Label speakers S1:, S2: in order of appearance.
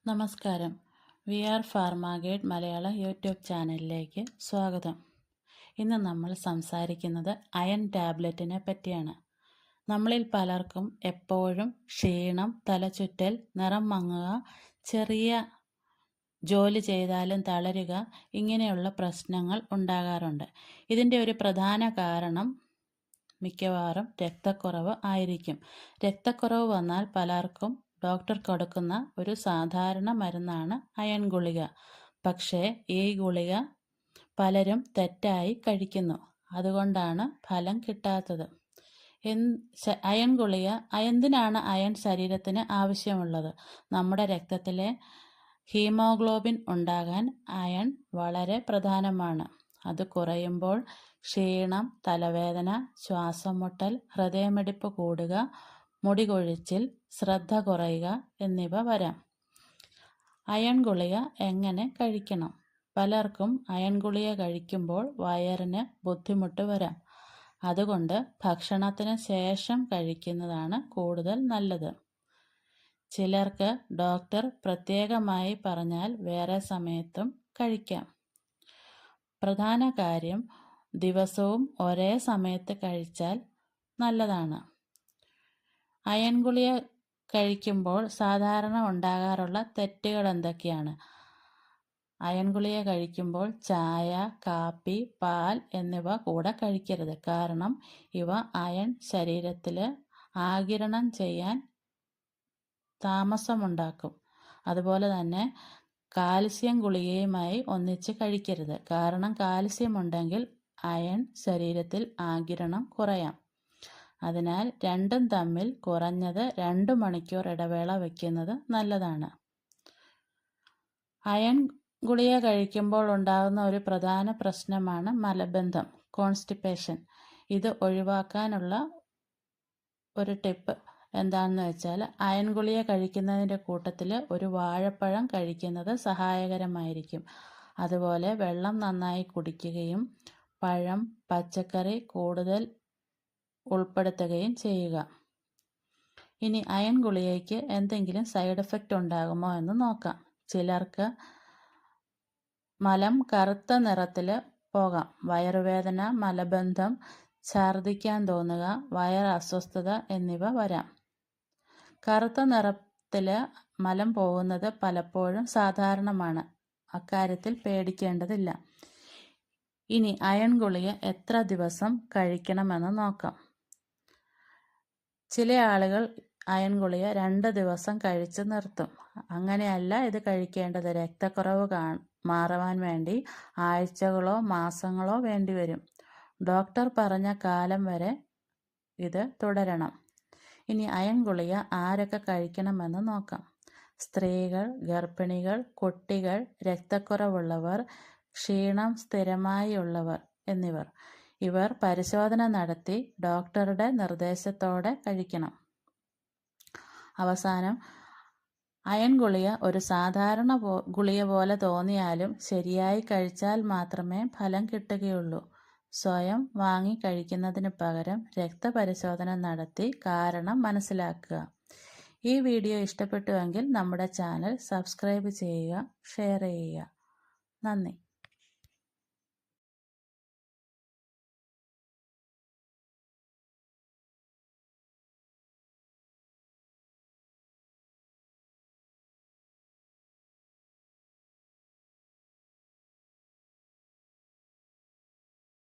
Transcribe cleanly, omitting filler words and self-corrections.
S1: നമസ്കാരം. V R pharma guide മലയാള YouTube ചാനലിലേക്ക് സ്വാഗതം. ഇന്ന് നമ്മൾ സംസാരിക്കുന്നത് അയൺ ടാബ്ലറ്റിനെ പറ്റിയാണ്. നമ്മളിൽ പലർക്കും എപ്പോഴും ക്ഷീണം, തലചുറ്റൽ, നിറം മങ്ങുക, ചെറിയ ജോലി ചെയ്താലും തളരുക, ഇങ്ങനെയുള്ള പ്രശ്നങ്ങൾ ഉണ്ടാകാറുണ്ട്. ഇതിൻ്റെ ഒരു പ്രധാന കാരണം മിക്കവാറും രക്തക്കുറവ് ആയിരിക്കും. രക്തക്കുറവ് വന്നാൽ പലർക്കും ഡോക്ടർ കൊടുക്കുന്ന ഒരു സാധാരണ മരുന്നാണ് അയൺ ഗുളിക. പക്ഷേ ഈ ഗുളിക പലരും തെറ്റായി കഴിക്കുന്നു. അതുകൊണ്ടാണ് ഫലം കിട്ടാത്തത്. അയൺ ഗുളിക എന്തിനാണ് അയൺ ശരീരത്തിന് ആവശ്യമുള്ളത്? നമ്മുടെ രക്തത്തിലെ ഹീമോഗ്ലോബിൻ ഉണ്ടാകാൻ അയൺ വളരെ പ്രധാനമാണ്. അത് കുറയുമ്പോൾ ക്ഷീണം, തലവേദന, ശ്വാസം മുട്ടൽ, ഹൃദയമിടിപ്പ് കൂടുക, മുടി കൊഴിച്ചിൽ, ശ്രദ്ധ കുറയുക എന്നിവ വരാം. അയൺ ഗുളിക എങ്ങനെ കഴിക്കണം? പലർക്കും അയൺ ഗുളിക കഴിക്കുമ്പോൾ വയറിന് ബുദ്ധിമുട്ട് വരാം. അതുകൊണ്ട് ഭക്ഷണത്തിന് ശേഷം കഴിക്കുന്നതാണ് കൂടുതൽ നല്ലത്. ചിലർക്ക് ഡോക്ടർ പ്രത്യേകമായി പറഞ്ഞാൽ വേറെ സമയത്തും കഴിക്കാം. പ്രധാന കാര്യം ദിവസവും ഒരേ സമയത്ത് കഴിച്ചാൽ നല്ലതാണ്. അയൺ ഗുളിക കഴിക്കുമ്പോൾ സാധാരണ ഉണ്ടാകാറുള്ള തെറ്റുകൾ എന്തൊക്കെയാണ്? അയൺ ഗുളിക കഴിക്കുമ്പോൾ ചായ, കാപ്പി, പാൽ എന്നിവ കൂടെ കഴിക്കരുത്. കാരണം ഇവ അയൺ ശരീരത്തിൽ ആഗിരണം ചെയ്യാൻ താമസമുണ്ടാക്കും. അതുപോലെ തന്നെ കാൽസ്യം ഗുളികയുമായി ഒന്നിച്ച് കഴിക്കരുത്. കാരണം കാൽസ്യം ഉണ്ടെങ്കിൽ അയൺ ശരീരത്തിൽ ആഗിരണം കുറയാം. അതിനാൽ രണ്ടും തമ്മിൽ കുറഞ്ഞത് 2 മണിക്കൂർ ഇടവേള വയ്ക്കുന്നത് നല്ലതാണ്. അയൺ ഗുളിക കഴിക്കുമ്പോൾ ഉണ്ടാകുന്ന ഒരു പ്രധാന പ്രശ്നമാണ് മലബന്ധം, കോൺസ്റ്റിപ്പേഷൻ. ഇത് ഒഴിവാക്കാനുള്ള ഒരു ടിപ്പ് എന്താണെന്ന് വെച്ചാൽ അയൺ ഗുളിക കഴിക്കുന്നതിൻ്റെ കൂട്ടത്തിൽ ഒരു വാഴപ്പഴം കഴിക്കുന്നത് സഹായകരമായിരിക്കും. അതുപോലെ വെള്ളം നന്നായി കുടിക്കുകയും പഴം, പച്ചക്കറി കൂടുതൽ ഉൾപ്പെടുത്തുകയും ചെയ്യുക. ഇനി അയൺ ഗുളികയ്ക്ക് എന്തെങ്കിലും സൈഡ് എഫക്റ്റ് ഉണ്ടാകുമോ എന്ന് നോക്കാം. ചിലർക്ക് മലം കറുത്ത നിറത്തിൽ പോകാം. വയറുവേദന, മലബന്ധം, ഛർദ്ദിക്കാൻ തോന്നുക, വയർ അസ്വസ്ഥത എന്നിവ വരാം. കറുത്ത നിറത്തിൽ മലം പോകുന്നത് പലപ്പോഴും സാധാരണമാണ്. അക്കാര്യത്തിൽ പേടിക്കേണ്ടതില്ല. ഇനി അയൺ ഗുളിക എത്ര ദിവസം കഴിക്കണമെന്ന് നോക്കാം. ചില ആളുകൾ അയൺ ഗുളിക 2 ദിവസം കഴിച്ച് നിർത്തും. അങ്ങനെയല്ല ഇത് കഴിക്കേണ്ടത്. രക്തക്കുറവ് മാറുവാൻ വേണ്ടി ആഴ്ചകളോ മാസങ്ങളോ വേണ്ടിവരും. ഡോക്ടർ പറഞ്ഞ കാലം വരെ ഇത് തുടരണം. ഇനി അയൺ ഗുളിക ആരൊക്കെ കഴിക്കണമെന്ന് നോക്കാം. സ്ത്രീകൾ, ഗർഭിണികൾ, കുട്ടികൾ, രക്തക്കുറവുള്ളവർ, ക്ഷീണം സ്ഥിരമായി ഉള്ളവർ എന്നിവർ. ഇവർ പരിശോധന നടത്തി ഡോക്ടറുടെ നിർദ്ദേശത്തോടെ കഴിക്കണം. അവസാനം അയൺ ഗുളിക ഒരു സാധാരണ ഗുളിക പോലെ തോന്നിയാലും ശരിയായി കഴിച്ചാൽ മാത്രമേ ഫലം കിട്ടുകയുള്ളൂ. സ്വയം വാങ്ങി കഴിക്കുന്നതിന് പകരം രക്തപരിശോധന നടത്തി കാരണം മനസ്സിലാക്കുക. ഈ വീഡിയോ ഇഷ്ടപ്പെട്ടുവെങ്കിൽ നമ്മുടെ ചാനൽ സബ്സ്ക്രൈബ് ചെയ്യുക, ഷെയർ ചെയ്യുക. നന്ദി.